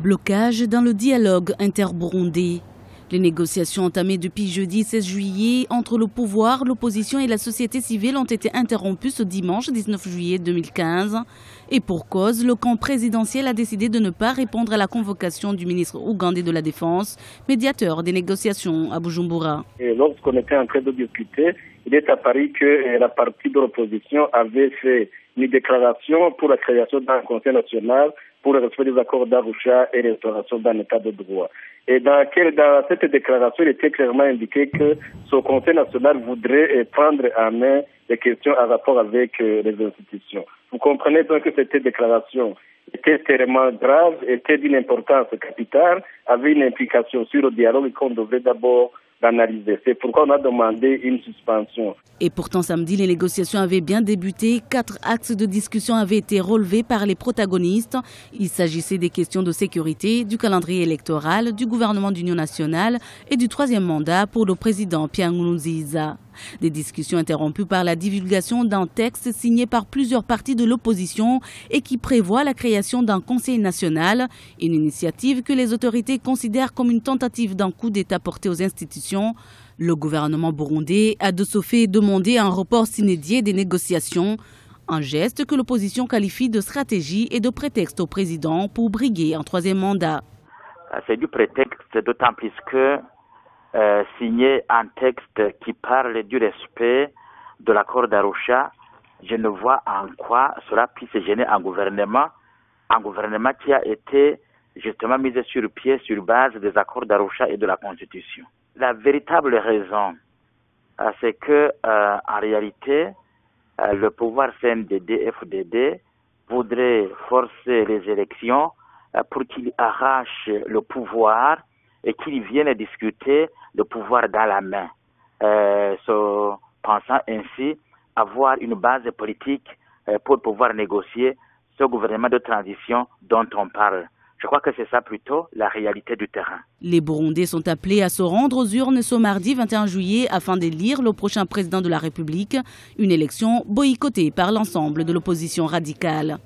Blocage dans le dialogue inter-burundais. Les négociations entamées depuis jeudi 16 juillet entre le pouvoir, l'opposition et la société civile ont été interrompues ce dimanche 19 juillet 2015. Et pour cause, le camp présidentiel a décidé de ne pas répondre à la convocation du ministre ougandais de la Défense, médiateur des négociations à Bujumbura. Lorsqu'on était en train de discuter, il est apparu que la partie de l'opposition avait fait une déclaration pour la création d'un conseil national pour le respect des accords d'Arusha et l'instauration d'un état de droit. Et dans cette déclaration, il était clairement indiqué que ce conseil national voudrait prendre en main les questions en rapport avec les institutions. Vous comprenez donc que cette déclaration était tellement grave, était d'une importance capitale, avait une implication sur le dialogue qu'on devait d'abord l'analyser. C'est pourquoi on a demandé une suspension. Et pourtant, samedi, les négociations avaient bien débuté. 4 axes de discussion avaient été relevés par les protagonistes. Il s'agissait des questions de sécurité, du calendrier électoral, du gouvernement d'union nationale et du 3e mandat pour le président Pierre Nkurunziza. Des discussions interrompues par la divulgation d'un texte signé par plusieurs partis de l'opposition et qui prévoit la création d'un conseil national, une initiative que les autorités considèrent comme une tentative d'un coup d'État porté aux institutions. Le gouvernement burundais a de ce fait demandé un report sine-die des négociations, un geste que l'opposition qualifie de stratégie et de prétexte au président pour briguer un 3e mandat. C'est du prétexte, d'autant plus que signer un texte qui parle du respect de l'accord d'Arusha, je ne vois en quoi cela puisse gêner un gouvernement qui a été justement mis sur pied sur base des accords d'Arusha et de la Constitution. La véritable raison, c'est que en réalité, le pouvoir CNDD-FDD voudrait forcer les élections pour qu'il arrache le pouvoir et qu'ils viennent discuter le pouvoir dans la main, pensant ainsi avoir une base politique pour pouvoir négocier ce gouvernement de transition dont on parle. Je crois que c'est ça plutôt la réalité du terrain. Les Burundais sont appelés à se rendre aux urnes ce mardi 21 juillet afin d'élire le prochain président de la République, une élection boycottée par l'ensemble de l'opposition radicale.